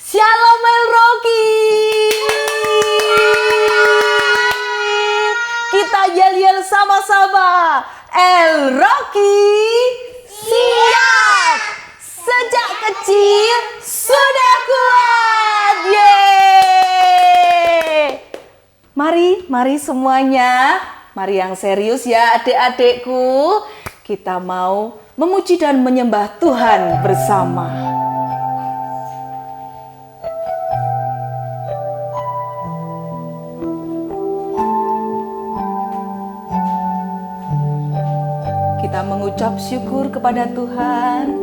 Shalom El Rocky. Kita yel-yel sama-sama. El Rocky siap. Sejak kecil sudah kuat. Yeay. Mari semuanya. Mari yang serius ya adik-adikku. Kita mau memuji dan menyembah Tuhan bersama. Kita mengucap syukur kepada Tuhan.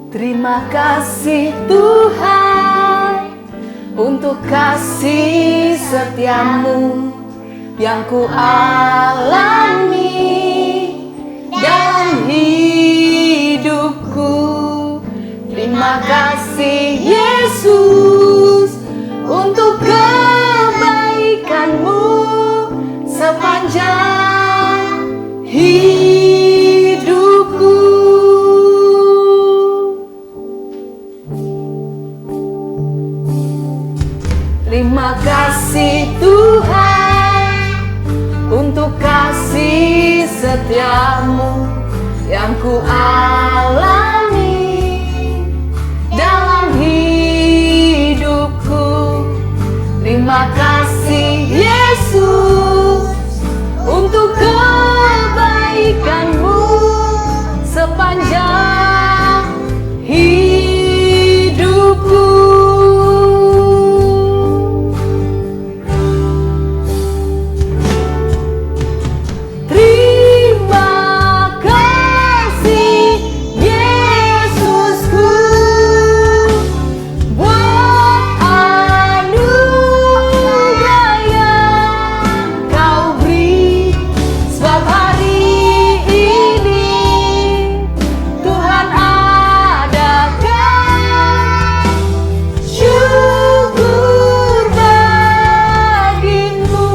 Terima kasih Tuhan untuk kasih setiamu yang ku alami dalam hidupku. Terima kasih Yesus untuk kebaikanmu sepanjang hidupku. Terima kasih Tuhan untuk kasih setiamu yang ku alami dalam hidupku. Terima kasih Yesus untuk kebaikanmu sepanjang hidupku. Terima kasih Yesusku buat anugerah yang kau beri. Sebab hari ini Tuhan adakan syukur bagimu.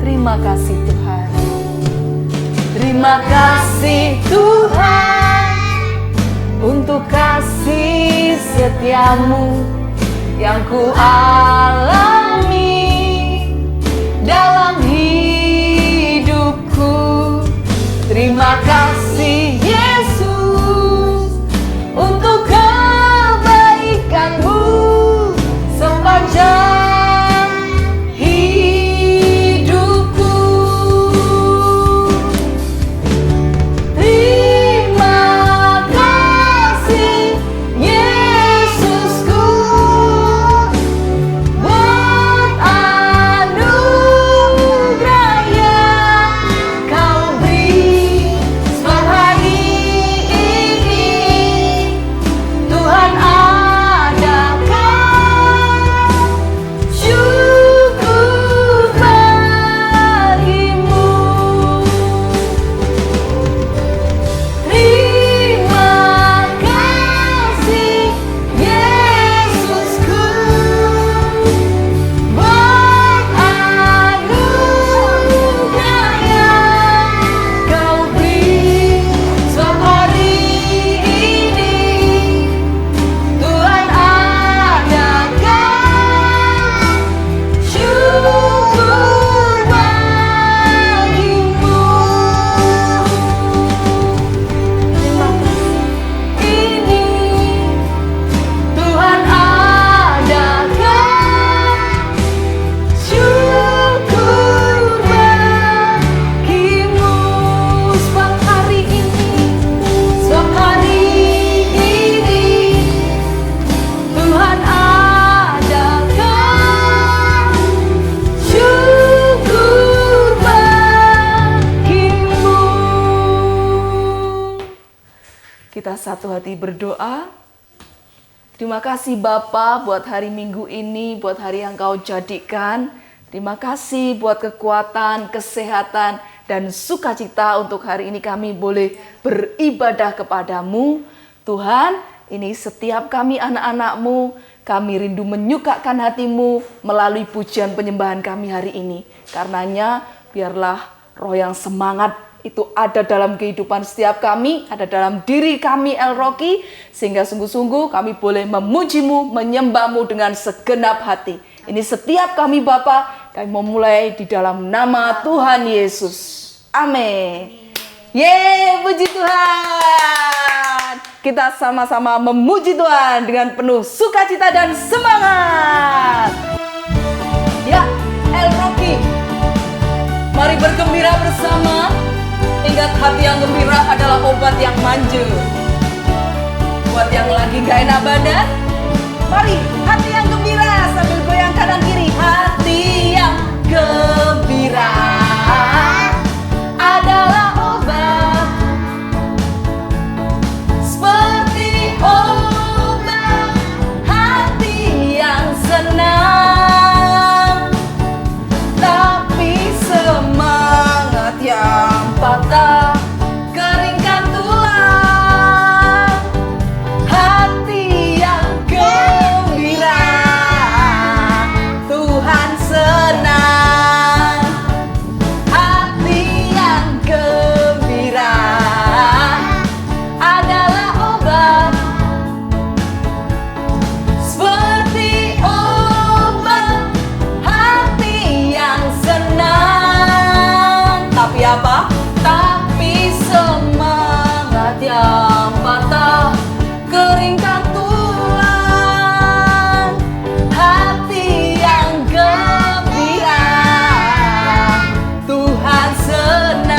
Terima kasih Tuhan. Terima kasih Tuhan untuk kasih setiamu yang ku alami dalam hidupku. Terima kasih Yesus untuk kebaikanmu sepanjang hidupku. Terima kasih Yesusku buat kita satu hati berdoa. Terima kasih Bapa buat hari Minggu ini, buat hari yang Kau jadikan. Terima kasih buat kekuatan, kesehatan, dan sukacita untuk hari ini kami boleh beribadah kepadamu. Tuhan, ini setiap kami anak-anak-Mu, kami rindu menyukakan hati-Mu melalui pujian penyembahan kami hari ini. Karenanya, biarlah roh yang semangat itu ada dalam kehidupan setiap kami, ada dalam diri kami El Rocky, sehingga sungguh-sungguh kami boleh memuji-Mu, menyembah-Mu dengan segenap hati. Ini setiap kami Bapa, kami memulai di dalam nama Tuhan Yesus. Amin. Yeay, puji Tuhan. Kita sama-sama memuji Tuhan dengan penuh sukacita dan semangat. Ya, El Rocky, mari bergembira bersama. Ingat, hati yang gembira adalah obat yang manjur. Buat yang lagi gak enak badan, mari hati yang gembira sambil goyang kanan kiri. Hati yang gembira adalah obat, seperti obat. Hati yang senang, tapi semangat yang patah keringkan tulang. Hati yang gembira, Tuhan senang. Hati yang gembira adalah obat, seperti obat. Hati yang senang, tapi apa? Tapi semangat yang patah keringkan tulang. Hati yang gembira, Tuhan senang.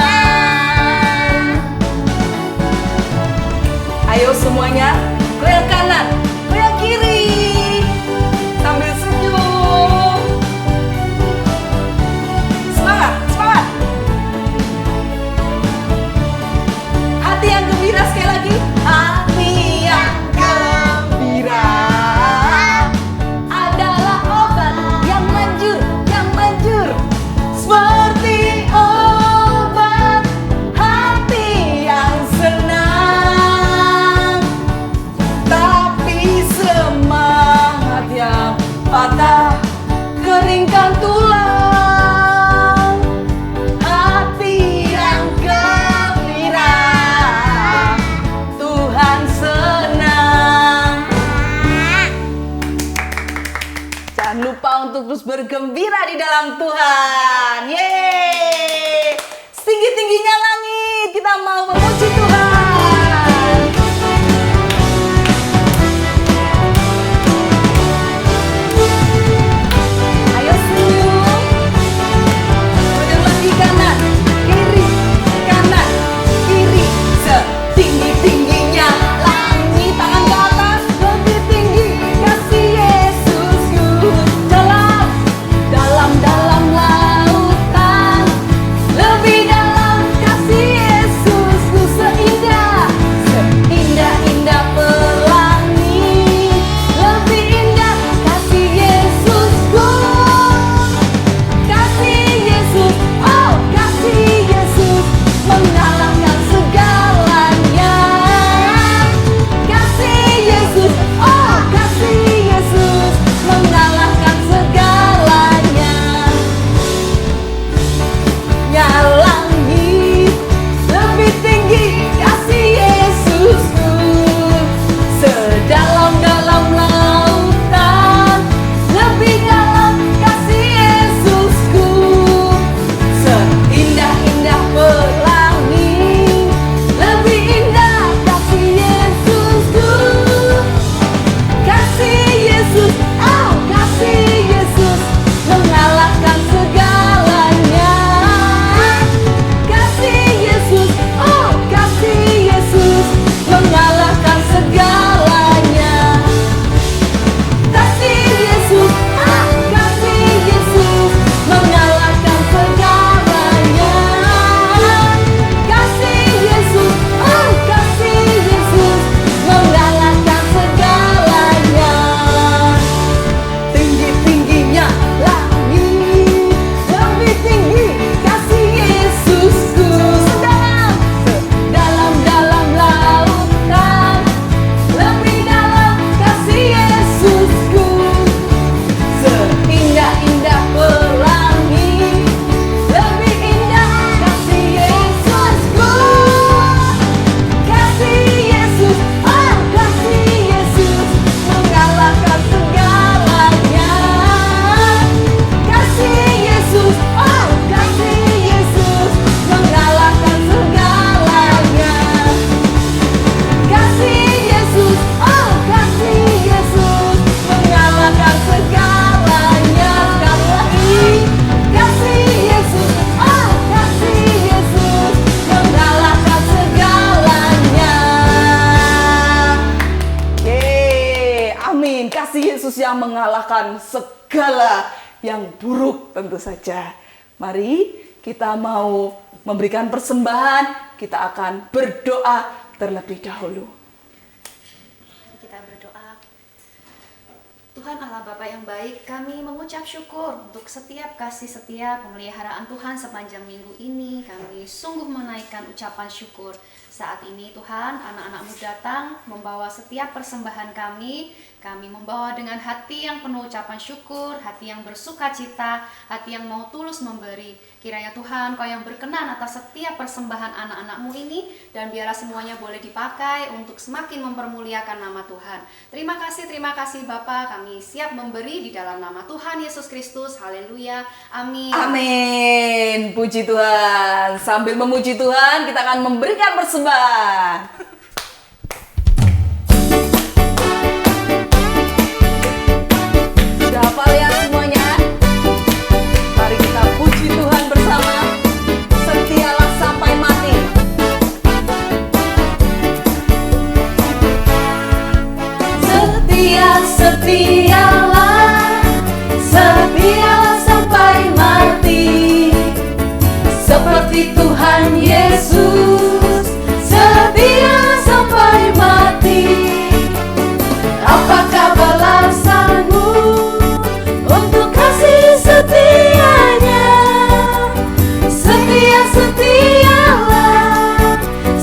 Ayo semuanya, goyang kanan, goyang kiri, sambil senyum. Semangat, semangat. Hati yang gembira sekali lagi. Hati yang gembira adalah obat yang manjur, yang manjur. Seperti obat. Hati yang senang, tapi semangat yang patah keringkan tulang. Hati yang gembira, Tuhan senang. Jangan lupa untuk terus bergembira di dalam Tuhan. Yeay! Setinggi-tingginya langit, kita mau memuji Tuhan. Ayo senyum. Goyang lagi kanan, kiri, kanan, kiri. Setinggi-tingginya langit, tangan ke atas, lebih tinggi kasih Yesusku. Dalam lautan, lebih dalam kasih Yesusku. Amin. Kasih Yesus yang mengalahkan segala yang buruk tentu saja. Mari kita mau memberikan persembahan, kita akan berdoa terlebih dahulu. Kita berdoa. Tuhan Allah Bapa yang baik, kami mengucap syukur untuk setiap kasih setia pemeliharaan Tuhan sepanjang minggu ini. Kami sungguh menaikkan ucapan syukur. Saat ini Tuhan, anak-anak-Mu datang membawa setiap persembahan kami. Kami membawa dengan hati yang penuh ucapan syukur, hati yang bersuka cita, hati yang mau tulus memberi. Kiranya Tuhan, Kau yang berkenan atas setiap persembahan anak-anak-Mu ini, dan biarlah semuanya boleh dipakai untuk semakin mempermuliakan nama Tuhan. Terima kasih Bapa, kami siap memberi di dalam nama Tuhan Yesus Kristus. Haleluya. Amin. Amin. Puji Tuhan. Sambil memuji Tuhan, kita akan memberikan persembahan. Sudah hafal ya semuanya? Mari kita puji Tuhan bersama. Setialah sampai mati. Setialah sampai mati, seperti Tuhan Yesus. Setialah sampai mati. Apakah balasanmu untuk kasih setianya?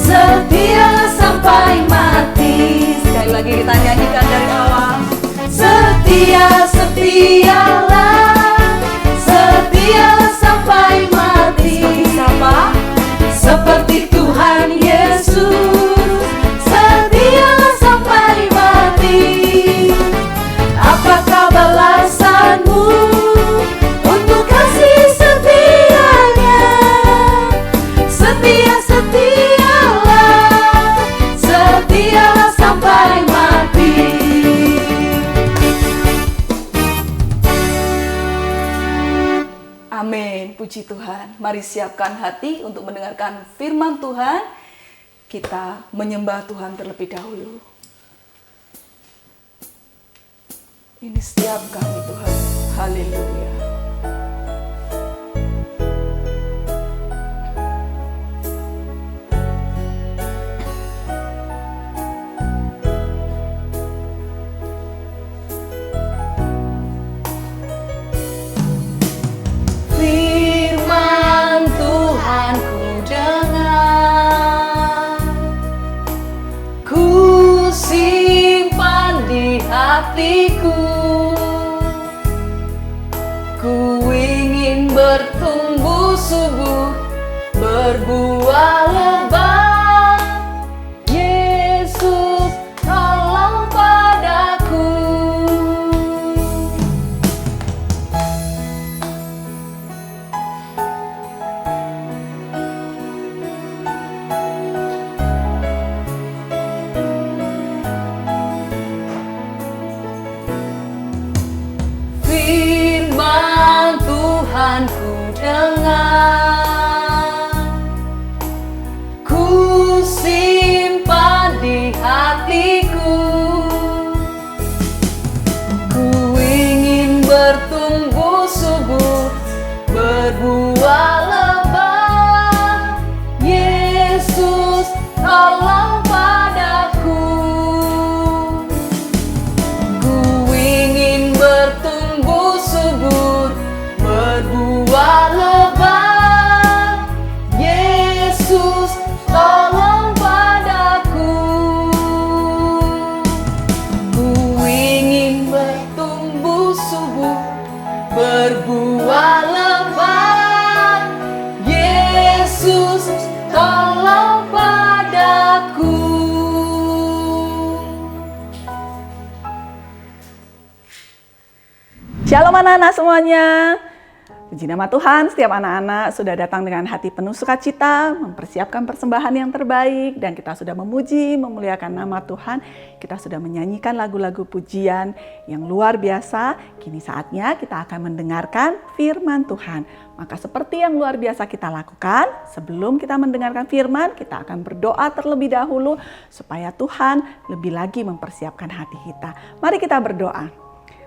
Setialah sampai mati. Sekali lagi kita nyanyikan dari awal. Setialah sampai mati. Seperti siapa? Seperti Tuhan Yesus. Setialah sampai mati. Apakah balasanmu untuk kasih setianya? Setialah sampai mati. Amin, puji Tuhan. Mari siapkan hati untuk mendengarkan firman Tuhan. Kita menyembah Tuhan terlebih dahulu. Ini setiap kami Tuhan. Haleluya. Firman Tuhan ku dengar, ku simpan di hatiku. Ku ingin bertumbuh subur, berbuah lebat. Yesus, tolong padaku. Firman Tuhan ku dengar, ku simpan di hatiku. Ku ingin bertumbuh subur, berbuah lebat. Yesus, tolong padaku. Ku ingin bertumbuh subur, berbuah lebat. Yesus, tolong padaku. Ku ingin bertumbuh subur, berbuah lebat. Yesus, tolong padaku. Shalom anak-anak semuanya. Puji nama Tuhan, setiap anak-anak sudah datang dengan hati penuh sukacita, mempersiapkan persembahan yang terbaik, dan kita sudah memuji, memuliakan nama Tuhan. Kita sudah menyanyikan lagu-lagu pujian yang luar biasa. Kini saatnya kita akan mendengarkan firman Tuhan. Maka seperti yang luar biasa kita lakukan, sebelum kita mendengarkan firman, kita akan berdoa terlebih dahulu supaya Tuhan lebih lagi mempersiapkan hati kita. Mari kita berdoa.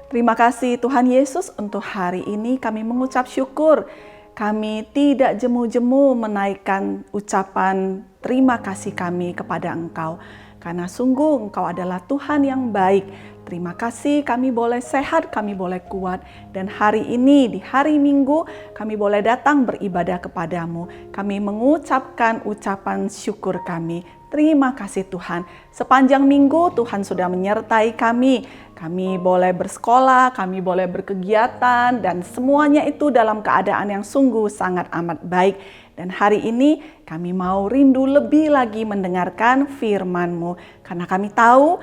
Terima kasih Tuhan Yesus, untuk hari ini kami mengucap syukur. Kami tidak jemu-jemu menaikkan ucapan terima kasih kami kepada Engkau. Karena sungguh Engkau adalah Tuhan yang baik. Terima kasih kami boleh sehat, kami boleh kuat. Dan hari ini, di hari Minggu, kami boleh datang beribadah kepadamu. Kami mengucapkan ucapan syukur kami. Terima kasih Tuhan. Sepanjang minggu Tuhan sudah menyertai kami. Kami boleh bersekolah, kami boleh berkegiatan, dan semuanya itu dalam keadaan yang sungguh sangat amat baik. Dan hari ini kami mau rindu lebih lagi mendengarkan firman-Mu. Karena kami tahu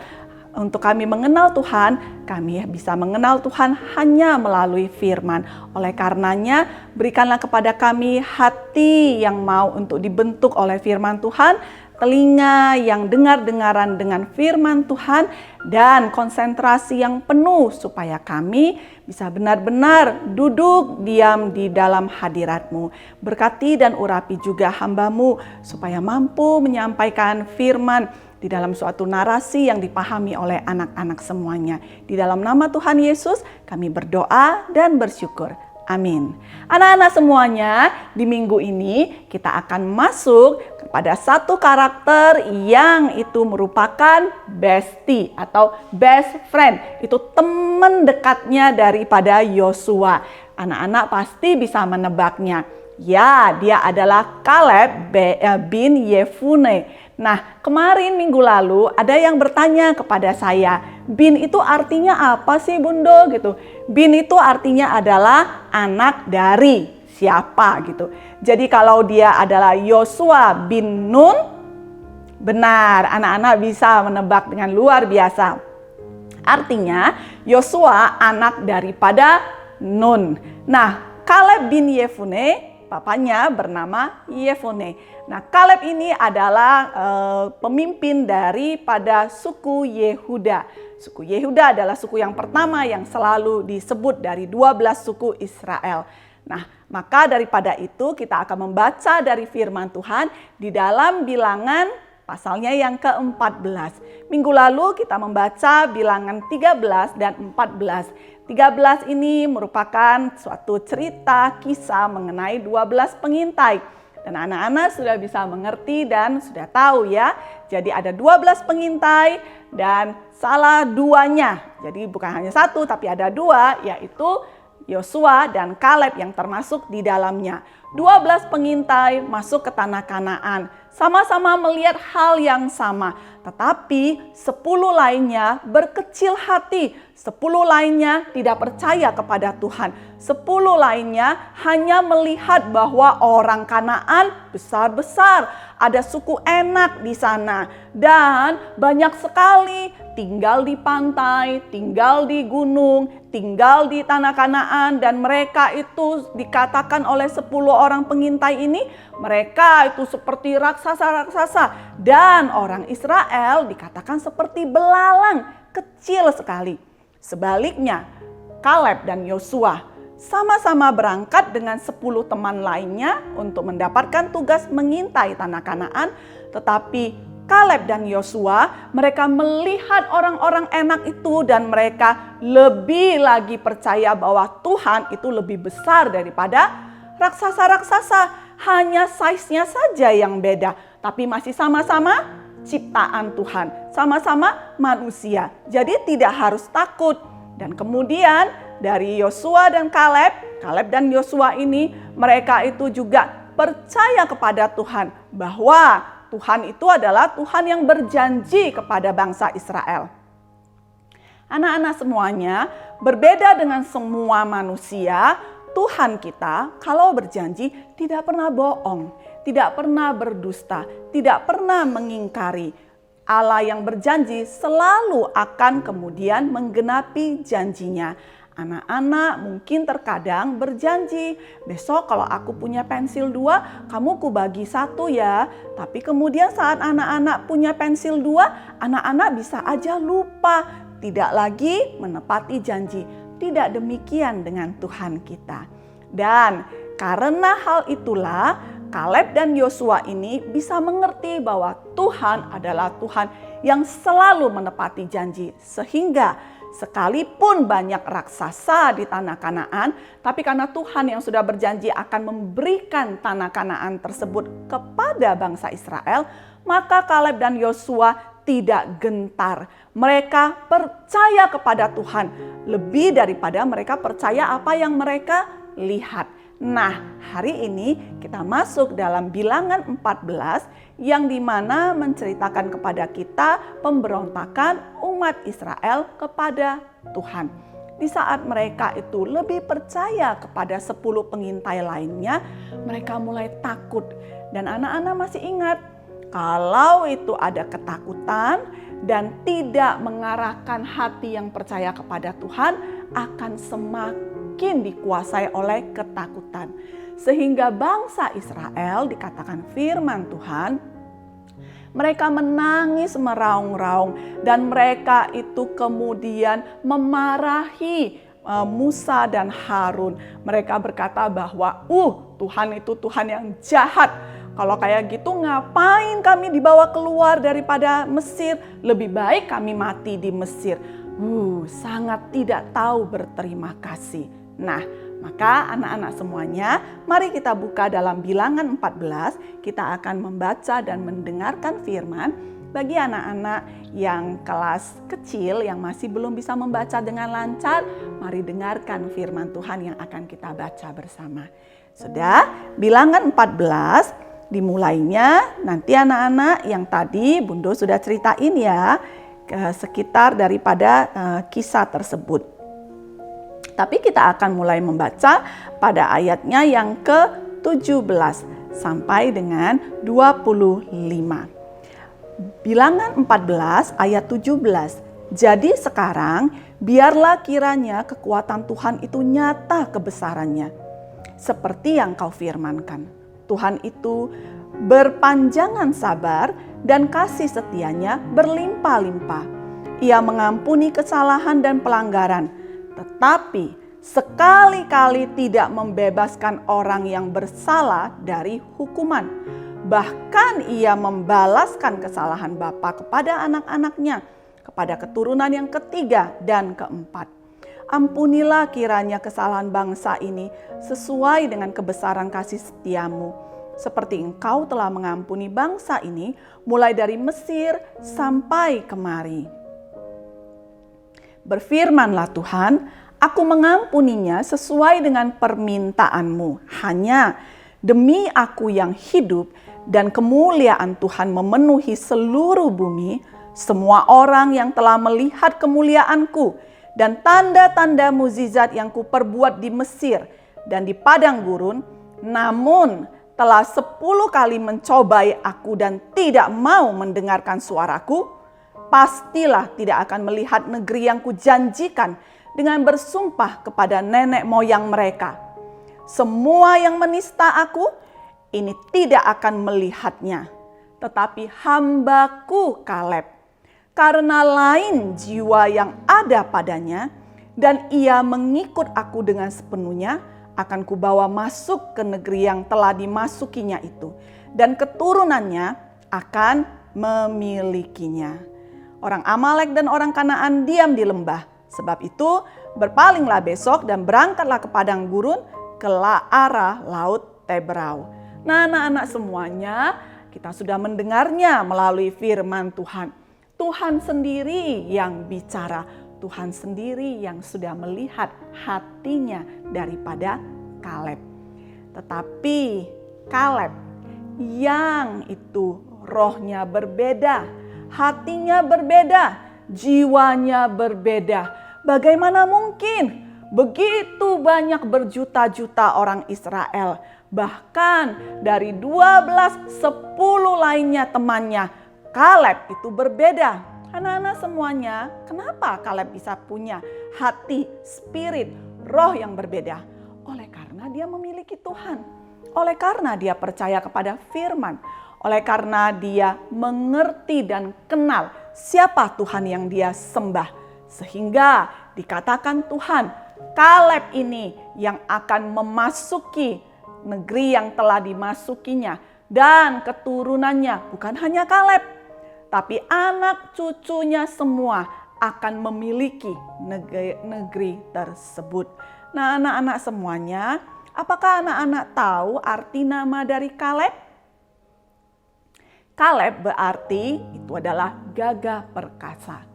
untuk kami mengenal Tuhan, kami bisa mengenal Tuhan hanya melalui firman. Oleh karenanya, berikanlah kepada kami hati yang mau untuk dibentuk oleh firman Tuhan, telinga yang dengar-dengaran dengan firman Tuhan, dan konsentrasi yang penuh supaya kami bisa benar-benar duduk diam di dalam hadirat-Mu. Berkati dan urapi juga hamba-Mu supaya mampu menyampaikan firman di dalam suatu narasi yang dipahami oleh anak-anak semuanya. Di dalam nama Tuhan Yesus kami berdoa dan bersyukur. Amin. Anak-anak semuanya, di minggu ini kita akan masuk kepada satu karakter yang itu merupakan bestie atau best friend. Itu teman dekatnya daripada Yosua. Anak-anak pasti bisa menebaknya. Ya, dia adalah Kaleb bin Yefune. Nah, kemarin minggu lalu ada yang bertanya kepada saya, bin itu artinya apa sih Bundo gitu? Bin itu artinya adalah anak dari siapa gitu. Jadi kalau dia adalah Yosua bin Nun, benar, anak-anak bisa menebak dengan luar biasa. Artinya Yosua anak daripada Nun. Nah, Kaleb bin Yefune, papanya bernama Yefune. Nah, Kaleb ini adalah pemimpin daripada suku Yehuda. Suku Yehuda adalah suku yang pertama yang selalu disebut dari 12 suku Israel. Nah, maka daripada itu kita akan membaca dari firman Tuhan di dalam Bilangan pasalnya yang ke-14. Minggu lalu kita membaca Bilangan 13 dan 14. 13 ini merupakan suatu cerita kisah mengenai 12 pengintai. Dan anak-anak sudah bisa mengerti dan sudah tahu ya. Jadi ada 12 pengintai dan salah duanya. Jadi bukan hanya satu tapi ada dua, yaitu Yosua dan Kaleb yang termasuk di dalamnya. 12 pengintai masuk ke tanah Kanaan. Sama-sama melihat hal yang sama. Tetapi 10 lainnya berkecil hati. 10 lainnya tidak percaya kepada Tuhan. 10 lainnya hanya melihat bahwa orang Kanaan besar-besar. Ada suku Enak di sana. Dan banyak sekali tinggal di pantai, tinggal di gunung, tinggal di tanah Kanaan. Dan mereka itu dikatakan oleh 10 orang pengintai ini, mereka itu seperti raksasa-raksasa. Dan orang Israel dikatakan seperti belalang, kecil sekali. Sebaliknya, Kaleb dan Yosua sama-sama berangkat dengan 10 teman lainnya untuk mendapatkan tugas mengintai tanah Kanaan. Tetapi Kaleb dan Yosua, mereka melihat orang-orang Enak itu dan mereka lebih lagi percaya bahwa Tuhan itu lebih besar daripada raksasa-raksasa. Hanya size-nya saja yang beda, tapi masih sama-sama ciptaan Tuhan, sama-sama manusia. Jadi tidak harus takut. Dan kemudian dari Yosua dan Kaleb dan Yosua ini, mereka itu juga percaya kepada Tuhan bahwa Tuhan itu adalah Tuhan yang berjanji kepada bangsa Israel. Anak-anak semuanya, berbeda dengan semua manusia, Tuhan kita kalau berjanji tidak pernah bohong, tidak pernah berdusta, tidak pernah mengingkari. Allah yang berjanji selalu akan kemudian menggenapi janjinya. Anak-anak mungkin terkadang berjanji, besok kalau aku punya pensil 2, kamu ku bagi 1 ya. Tapi kemudian saat anak-anak punya pensil 2, anak-anak bisa aja lupa, tidak lagi menepati janji. Tidak demikian dengan Tuhan kita. Dan karena hal itulah, Kaleb dan Yosua ini bisa mengerti bahwa Tuhan adalah Tuhan yang selalu menepati janji. Sehingga sekalipun banyak raksasa di tanah Kanaan, tapi karena Tuhan yang sudah berjanji akan memberikan tanah Kanaan tersebut kepada bangsa Israel, maka Kaleb dan Yosua tidak gentar. Mereka percaya kepada Tuhan lebih daripada mereka percaya apa yang mereka lihat. Nah, hari ini kita masuk dalam Bilangan 14 yang dimana menceritakan kepada kita pemberontakan umat Israel kepada Tuhan. Di saat mereka itu lebih percaya kepada 10 pengintai lainnya, mereka mulai takut. Dan anak-anak masih ingat, kalau itu ada ketakutan dan tidak mengarahkan hati yang percaya kepada Tuhan, akan semakin dikuasai oleh ketakutan. Sehingga bangsa Israel, dikatakan firman Tuhan, mereka menangis meraung-raung dan mereka itu kemudian memarahi Musa dan Harun. Mereka berkata bahwa Tuhan itu Tuhan yang jahat. Kalau kayak gitu ngapain kami dibawa keluar daripada Mesir? Lebih baik kami mati di Mesir. Sangat tidak tahu berterima kasih. Nah, maka anak-anak semuanya, mari kita buka dalam Bilangan 14. Kita akan membaca dan mendengarkan firman. Bagi anak-anak yang kelas kecil yang masih belum bisa membaca dengan lancar, mari dengarkan firman Tuhan yang akan kita baca bersama. Sudah, Bilangan 14 dimulainya nanti anak-anak yang tadi Bundo sudah ceritain ya, sekitar daripada kisah tersebut. Tapi kita akan mulai membaca pada ayatnya yang ke-17 sampai dengan 25. Bilangan 14 ayat 17. Jadi sekarang biarlah kiranya kekuatan Tuhan itu nyata kebesarannya. Seperti yang kau firmankan. Tuhan itu berpanjangan sabar dan kasih setianya berlimpah-limpah. Ia mengampuni kesalahan dan pelanggaran, tetapi sekali-kali tidak membebaskan orang yang bersalah dari hukuman. Bahkan ia membalaskan kesalahan bapa kepada anak-anaknya, kepada keturunan yang ketiga dan keempat. Ampunilah kiranya kesalahan bangsa ini sesuai dengan kebesaran kasih setiamu, seperti engkau telah mengampuni bangsa ini mulai dari Mesir sampai kemari. Berfirmanlah Tuhan, aku mengampuninya sesuai dengan permintaanmu. Hanya demi aku yang hidup dan kemuliaan Tuhan memenuhi seluruh bumi, semua orang yang telah melihat kemuliaanku dan tanda-tanda mukjizat yang kuperbuat di Mesir dan di padang gurun, namun telah 10 kali mencobai aku dan tidak mau mendengarkan suaraku, pastilah tidak akan melihat negeri yang kujanjikan dengan bersumpah kepada nenek moyang mereka. Semua yang menista aku, ini tidak akan melihatnya, tetapi hambaku Kaleb, karena lain jiwa yang ada padanya, dan ia mengikut aku dengan sepenuhnya, akan kubawa masuk ke negeri yang telah dimasukinya itu, dan keturunannya akan memilikinya. Orang Amalek dan orang Kanaan diam di lembah, sebab itu berpalinglah besok dan berangkatlah ke padang gurun ke arah laut Tebrau. Nah, anak-anak semuanya, kita sudah mendengarnya melalui firman Tuhan. Tuhan sendiri yang bicara, Tuhan sendiri yang sudah melihat hatinya daripada Kaleb. Tetapi Kaleb yang itu rohnya berbeda, hatinya berbeda, jiwanya berbeda. Bagaimana mungkin begitu banyak berjuta-juta orang Israel, bahkan dari 12, 10 lainnya temannya, Kaleb itu berbeda. Anak-anak semuanya, kenapa Kaleb bisa punya hati, spirit, roh yang berbeda? Oleh karena dia memiliki Tuhan. Oleh karena dia percaya kepada firman. Oleh karena dia mengerti dan kenal siapa Tuhan yang dia sembah. Sehingga dikatakan Tuhan, Kaleb ini yang akan memasuki negeri yang telah dimasukinya. Dan keturunannya bukan hanya Kaleb, tapi anak cucunya semua akan memiliki negeri tersebut. Nah, anak-anak semuanya, apakah anak-anak tahu arti nama dari Kaleb? Kaleb berarti itu adalah gagah perkasa.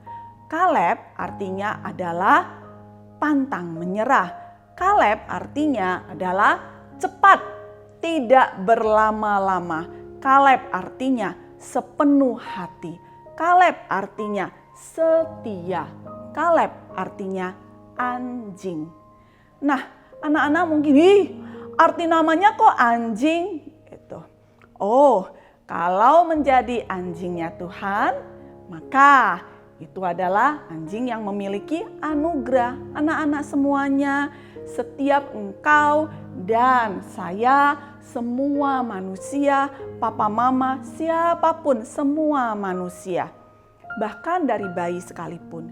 Kaleb artinya adalah pantang menyerah. Kaleb artinya adalah cepat, tidak berlama-lama. Kaleb artinya sepenuh hati. Kaleb artinya setia. Kaleb artinya anjing. Nah, anak-anak mungkin, arti namanya kok anjing? Itu. Oh, kalau menjadi anjingnya Tuhan, maka itu adalah anjing yang memiliki anugerah. Anak-anak semuanya, setiap engkau dan saya, semua manusia, papa mama, siapapun, semua manusia. Bahkan dari bayi sekalipun,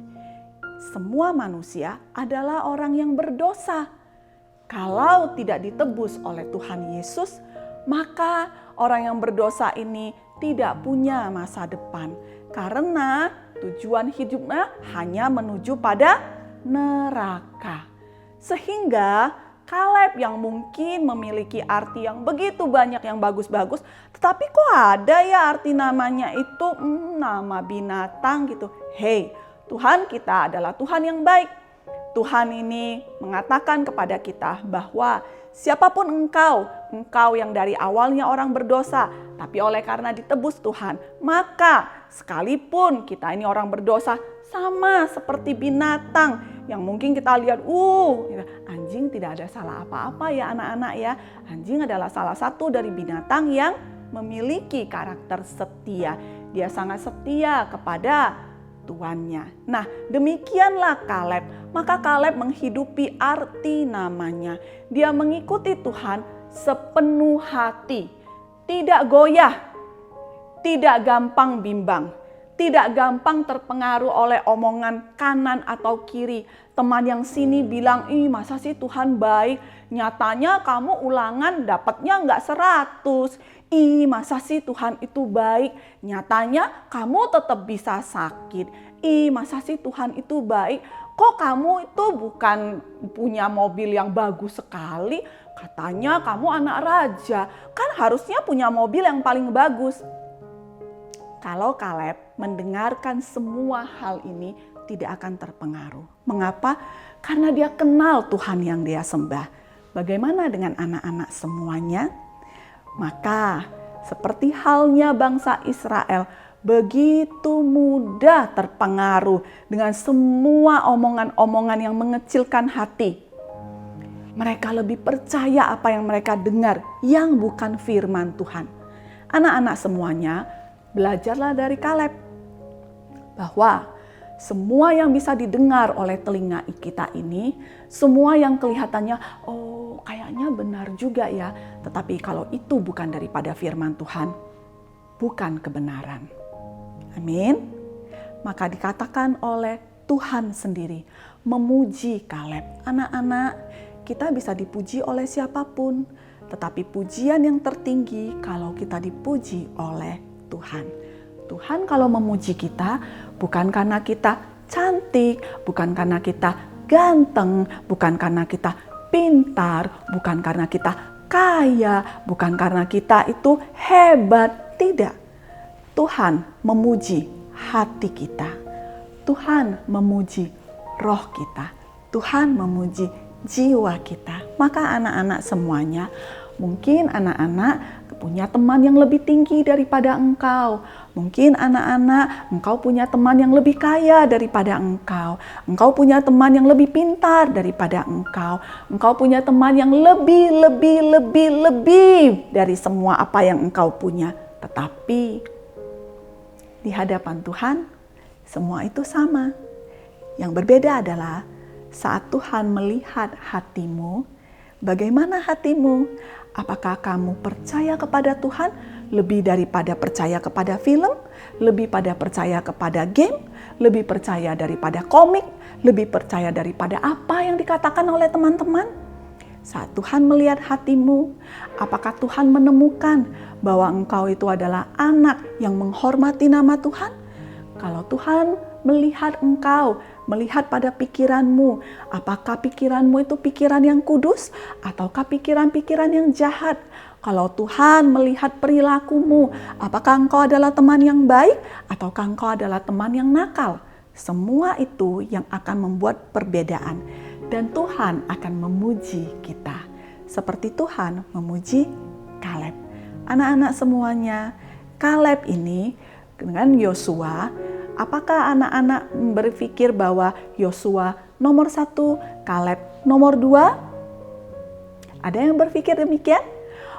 semua manusia adalah orang yang berdosa. Kalau tidak ditebus oleh Tuhan Yesus, maka orang yang berdosa ini tidak punya masa depan. Karena tujuan hidupnya hanya menuju pada neraka. Sehingga Kaleb yang mungkin memiliki arti yang begitu banyak yang bagus-bagus, tetapi kok ada ya arti namanya itu nama binatang gitu. Hei, Tuhan kita adalah Tuhan yang baik. Tuhan ini mengatakan kepada kita bahwa siapapun engkau yang dari awalnya orang berdosa, tapi oleh karena ditebus Tuhan, maka sekalipun kita ini orang berdosa, sama seperti binatang yang mungkin kita lihat, anjing tidak ada salah apa-apa ya anak-anak ya. Anjing adalah salah satu dari binatang yang memiliki karakter setia. Dia sangat setia kepada tuannya. Nah, demikianlah Kaleb. Maka Kaleb menghidupi arti namanya. Dia mengikuti Tuhan sepenuh hati. Tidak goyah, tidak gampang bimbang. Tidak gampang terpengaruh oleh omongan kanan atau kiri. Teman yang sini bilang, masa sih Tuhan baik? Nyatanya kamu ulangan dapatnya nggak 100. Masa sih Tuhan itu baik? Nyatanya kamu tetap bisa sakit. Masa sih Tuhan itu baik? Kok kamu itu bukan punya mobil yang bagus sekali? Katanya kamu anak raja. Kan harusnya punya mobil yang paling bagus. Kalau Kaleb mendengarkan semua hal ini tidak akan terpengaruh. Mengapa? Karena dia kenal Tuhan yang dia sembah. Bagaimana dengan anak-anak semuanya? Maka seperti halnya bangsa Israel, begitu mudah terpengaruh dengan semua omongan-omongan yang mengecilkan hati. Mereka lebih percaya apa yang mereka dengar yang bukan firman Tuhan. Anak-anak semuanya, belajarlah dari Kaleb bahwa semua yang bisa didengar oleh telinga kita ini, semua yang kelihatannya kayaknya benar juga ya, tetapi kalau itu bukan daripada firman Tuhan, bukan kebenaran. Amin. Maka dikatakan oleh Tuhan sendiri memuji Kaleb. Anak-anak, kita bisa dipuji oleh siapapun, tetapi pujian yang tertinggi kalau kita dipuji oleh Tuhan. Tuhan kalau memuji kita bukan karena kita cantik, bukan karena kita ganteng, bukan karena kita pintar, bukan karena kita kaya, bukan karena kita itu hebat. Tidak. Tuhan memuji hati kita. Tuhan memuji roh kita. Tuhan memuji jiwa kita. Maka anak-anak semuanya, mungkin anak-anak punya teman yang lebih tinggi daripada engkau. Mungkin anak-anak, engkau punya teman yang lebih kaya daripada engkau. Engkau punya teman yang lebih pintar daripada engkau. Engkau punya teman yang lebih dari semua apa yang engkau punya. Tetapi di hadapan Tuhan, Semua itu sama. Yang berbeda adalah saat Tuhan melihat hatimu, bagaimana hatimu? Apakah kamu percaya kepada Tuhan lebih daripada percaya kepada film, lebih pada percaya kepada game, lebih percaya daripada komik, lebih percaya daripada apa yang dikatakan oleh teman-teman? Saat Tuhan melihat hatimu, apakah Tuhan menemukan bahwa engkau itu adalah anak yang menghormati nama Tuhan? Kalau Tuhan melihat engkau, melihat pada pikiranmu, apakah pikiranmu itu pikiran yang kudus ataukah pikiran-pikiran yang jahat? Kalau Tuhan melihat perilakumu, apakah engkau adalah teman yang baik ataukah engkau adalah teman yang nakal? Semua itu yang akan membuat perbedaan dan Tuhan akan memuji kita. Seperti Tuhan memuji Kaleb. Anak-anak semuanya, Kaleb ini dengan Yosua, apakah anak-anak berpikir bahwa Yosua nomor 1, Kaleb nomor 2? Ada yang berpikir demikian?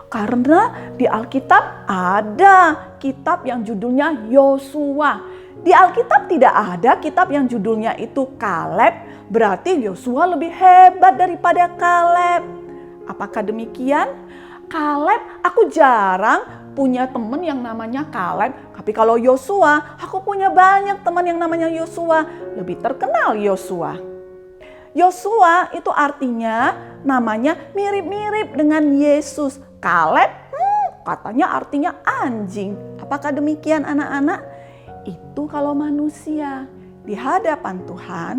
Karena di Alkitab ada kitab yang judulnya Yosua. Di Alkitab tidak ada kitab yang judulnya itu Kaleb, berarti Yosua lebih hebat daripada Kaleb. Apakah demikian? Kaleb, aku jarang punya teman yang namanya Kaleb, tapi kalau Yosua, aku punya banyak teman yang namanya Yosua. Lebih terkenal Yosua. Yosua itu artinya namanya mirip-mirip dengan Yesus. Kaleb, katanya artinya anjing. Apakah demikian anak-anak? Itu kalau manusia. Di hadapan Tuhan,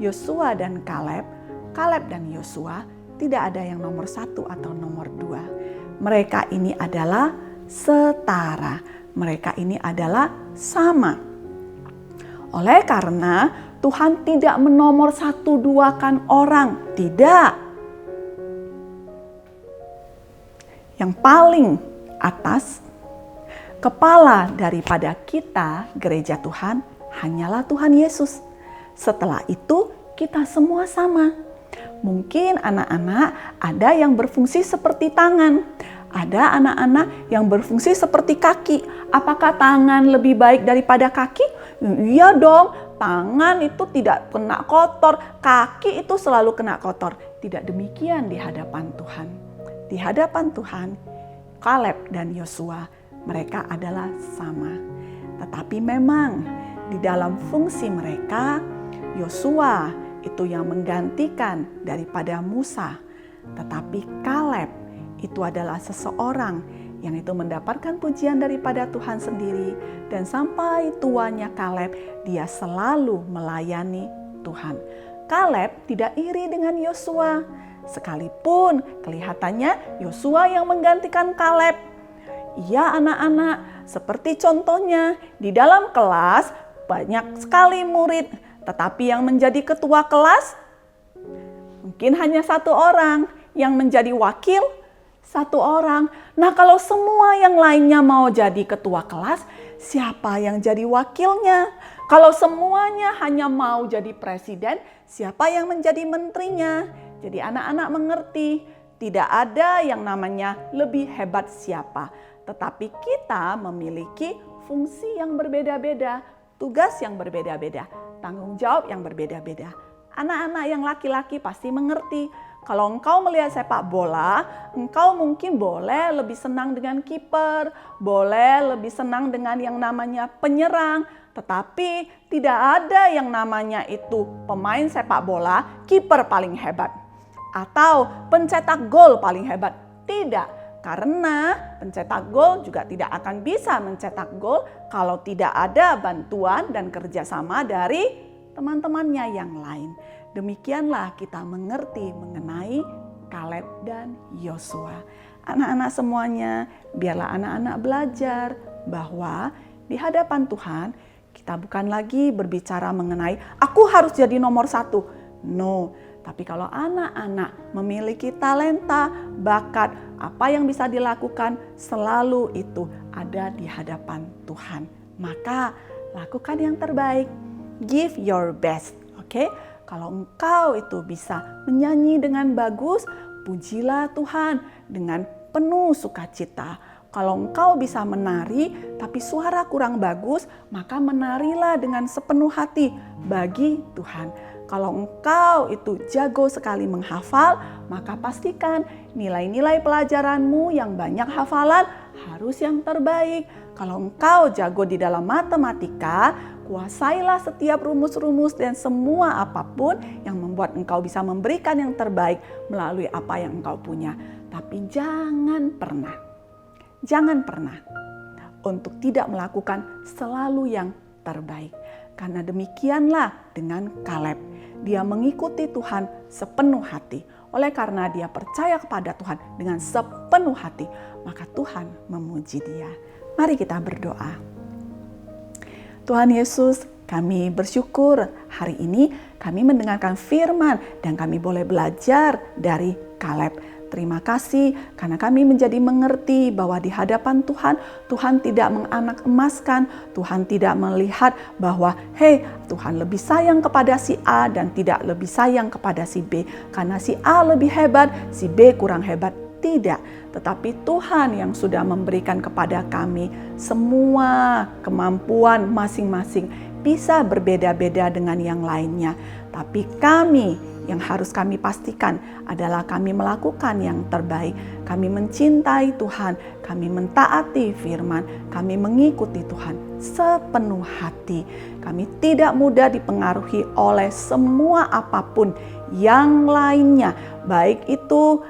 Yosua dan Kaleb dan Yosua tidak ada yang nomor 1 atau nomor 2. Mereka ini adalah setara. Mereka ini adalah sama. Oleh karena Tuhan tidak menomor 1-2kan orang. Tidak. Yang paling atas, kepala daripada kita, gereja Tuhan, hanyalah Tuhan Yesus. Setelah itu, kita semua sama. Mungkin anak-anak ada yang berfungsi seperti tangan. Ada anak-anak yang berfungsi seperti kaki. Apakah tangan lebih baik daripada kaki? Iya dong, tangan itu tidak kena kotor, kaki itu selalu kena kotor. Tidak demikian di hadapan Tuhan. Di hadapan Tuhan, Kaleb dan Yosua, mereka adalah sama. Tetapi memang di dalam fungsi mereka, Yosua itu yang menggantikan daripada Musa. Tetapi Kaleb itu adalah seseorang yang itu mendapatkan pujian daripada Tuhan sendiri. Dan sampai tuanya Kaleb, dia selalu melayani Tuhan. Kaleb tidak iri dengan Yosua. Sekalipun kelihatannya Yosua yang menggantikan Kaleb. Iya anak-anak, seperti contohnya di dalam kelas banyak sekali murid. Tetapi yang menjadi ketua kelas mungkin hanya 1 orang. Yang menjadi wakil 1 orang. Nah kalau semua yang lainnya mau jadi ketua kelas, siapa yang jadi wakilnya? Kalau semuanya hanya mau jadi presiden, siapa yang menjadi menterinya? Jadi anak-anak mengerti, tidak ada yang namanya lebih hebat siapa. Tetapi kita memiliki fungsi yang berbeda-beda, tugas yang berbeda-beda, tanggung jawab yang berbeda-beda. Anak-anak yang laki-laki pasti mengerti. Kalau engkau melihat sepak bola, engkau mungkin boleh lebih senang dengan kiper, boleh lebih senang dengan yang namanya penyerang. Tetapi tidak ada yang namanya itu pemain sepak bola, kiper paling hebat. Atau pencetak gol paling hebat. Tidak, karena pencetak gol juga tidak akan bisa mencetak gol kalau tidak ada bantuan dan kerjasama dari teman-temannya yang lain. Demikianlah kita mengerti mengenai Kaleb dan Yosua. Anak-anak semuanya, biarlah anak-anak belajar bahwa di hadapan Tuhan kita bukan lagi berbicara mengenai aku harus jadi nomor 1. No. Tapi kalau anak-anak memiliki talenta, bakat, apa yang bisa dilakukan, selalu itu ada di hadapan Tuhan. Maka lakukan yang terbaik. Give your best. Oke? Kalau engkau itu bisa menyanyi dengan bagus, pujilah Tuhan dengan penuh sukacita. Kalau engkau bisa menari tapi suara kurang bagus, maka menarilah dengan sepenuh hati bagi Tuhan. Kalau engkau itu jago sekali menghafal, maka pastikan nilai-nilai pelajaranmu yang banyak hafalan harus yang terbaik. Kalau engkau jago di dalam matematika, kuasailah setiap rumus-rumus dan semua apapun yang membuat engkau bisa memberikan yang terbaik melalui apa yang engkau punya. Tapi jangan pernah untuk tidak melakukan selalu yang terbaik. Karena demikianlah dengan Kaleb. Dia mengikuti Tuhan sepenuh hati. Oleh karena dia percaya kepada Tuhan dengan sepenuh hati, maka Tuhan memuji dia. Mari kita berdoa. Tuhan Yesus, kami bersyukur hari ini kami mendengarkan firman dan kami boleh belajar dari Kaleb. Terima kasih karena kami menjadi mengerti bahwa di hadapan Tuhan, Tuhan tidak menganak emaskan, Tuhan tidak melihat bahwa Tuhan lebih sayang kepada si A dan tidak lebih sayang kepada si B. Karena si A lebih hebat, si B kurang hebat. Tidak, tetapi Tuhan yang sudah memberikan kepada kami semua kemampuan masing-masing, bisa berbeda-beda dengan yang lainnya. Tapi yang harus kami pastikan adalah kami melakukan yang terbaik. Kami mencintai Tuhan, kami mentaati firman, kami mengikuti Tuhan sepenuh hati. Kami tidak mudah dipengaruhi oleh semua apapun yang lainnya, baik itu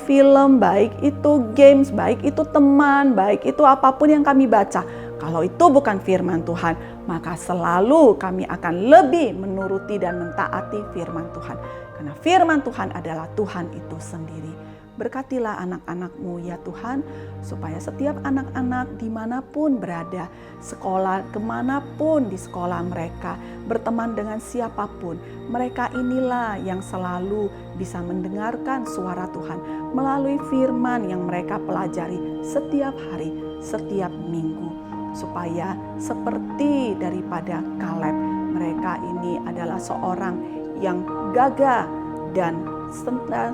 film, baik itu games, baik itu teman, baik itu apapun yang kami baca. Kalau itu bukan firman Tuhan, maka selalu kami akan lebih menuruti dan mentaati firman Tuhan. Karena firman Tuhan adalah Tuhan itu sendiri. Berkatilah anak-anak-Mu ya Tuhan, supaya setiap anak-anak dimanapun berada, sekolah kemanapun di sekolah mereka, berteman dengan siapapun, mereka inilah yang selalu bisa mendengarkan suara Tuhan melalui firman yang mereka pelajari setiap hari, setiap minggu. Supaya seperti daripada Kaleb, mereka ini adalah seorang yang gagah dan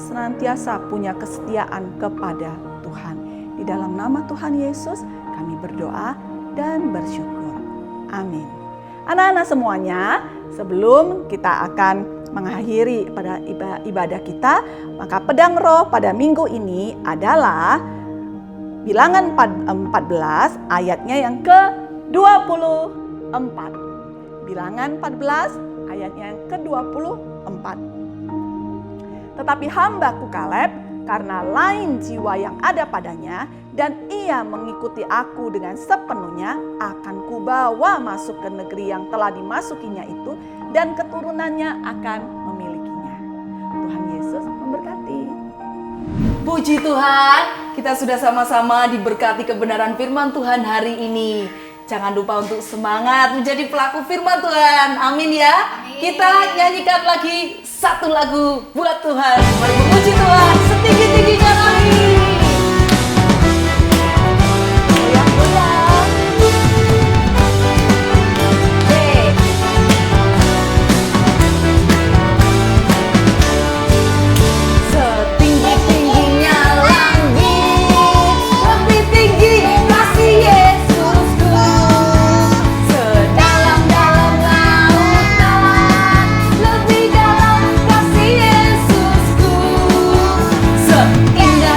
senantiasa punya kesetiaan kepada Tuhan. Di dalam nama Tuhan Yesus kami berdoa dan bersyukur. Amin. Anak-anak semuanya, sebelum kita akan mengakhiri pada ibadah kita, maka pedang roh pada minggu ini adalah Bilangan 14 ayatnya yang ke-24. Bilangan 14 ayatnya yang ke-24. Tetapi hambaku Kaleb, karena lain jiwa yang ada padanya, dan ia mengikuti aku dengan sepenuhnya, akan kubawa masuk ke negeri yang telah dimasukinya itu, dan keturunannya akan memilikinya. Tuhan Yesus memberkati. Puji Tuhan, kita sudah sama-sama diberkati kebenaran firman Tuhan hari ini. Jangan lupa untuk semangat menjadi pelaku firman Tuhan. Amin ya. Amin. Kita nyanyikan lagi satu lagu buat Tuhan. Mari memuji Tuhan setinggi-tingginya lagi. Indah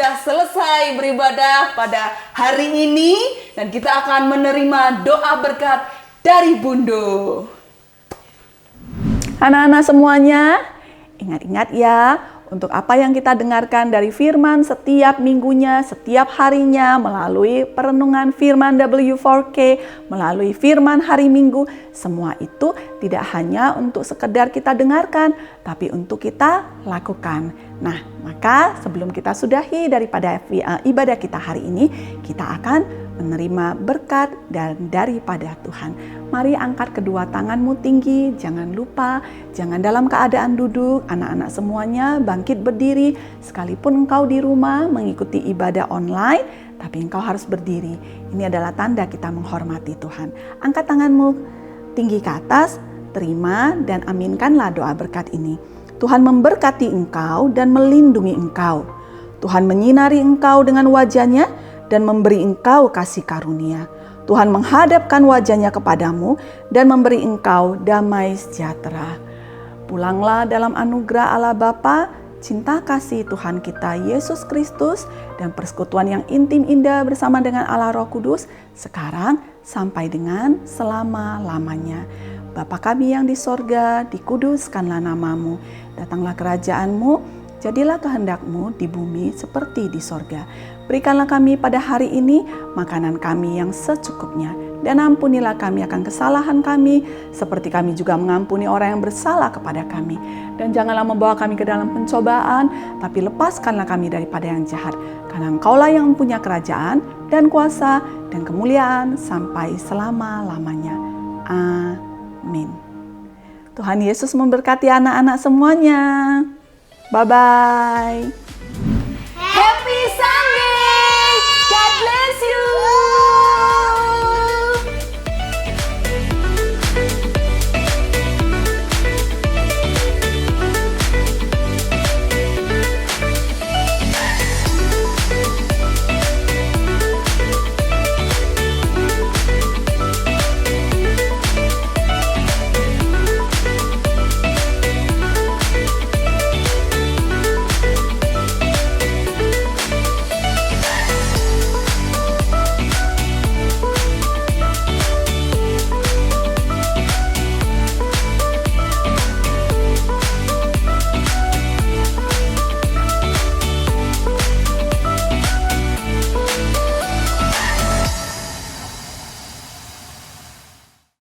sudah selesai beribadah pada hari ini dan kita akan menerima doa berkat dari Bundo. Anak-anak semuanya, ingat-ingat ya, untuk apa yang kita dengarkan dari firman setiap minggunya, setiap harinya, melalui perenungan firman W4K, melalui firman hari Minggu, semua itu tidak hanya untuk sekedar kita dengarkan, tapi untuk kita lakukan. Nah, maka sebelum kita sudahi daripada ibadah kita hari ini, kita akan menerima berkat daripada Tuhan. Mari angkat kedua tanganmu tinggi, jangan lupa, jangan dalam keadaan duduk. Anak-anak semuanya bangkit berdiri, sekalipun engkau di rumah mengikuti ibadah online, tapi engkau harus berdiri. Ini adalah tanda kita menghormati Tuhan. Angkat tanganmu tinggi ke atas, terima dan aminkanlah doa berkat ini. Tuhan memberkati engkau dan melindungi engkau. Tuhan menyinari engkau dengan wajah-Nya dan memberi engkau kasih karunia. Tuhan menghadapkan wajah-Nya kepadamu dan memberi engkau damai sejahtera. Pulanglah dalam anugerah Allah Bapa, cinta kasih Tuhan kita Yesus Kristus, dan persekutuan yang intim indah bersama dengan Allah Roh Kudus, sekarang sampai dengan selama-lamanya. Bapa kami yang di sorga, dikuduskanlah namamu, datanglah kerajaan-Mu, jadilah kehendak-Mu di bumi seperti di sorga. Berikanlah kami pada hari ini makanan kami yang secukupnya, dan ampunilah kami akan kesalahan kami, seperti kami juga mengampuni orang yang bersalah kepada kami. Dan janganlah membawa kami ke dalam pencobaan, tapi lepaskanlah kami daripada yang jahat. Karena Engkaulah yang mempunyai kerajaan dan kuasa dan kemuliaan sampai selama-lamanya. Amin. Tuhan Yesus memberkati anak-anak semuanya. Bye-bye.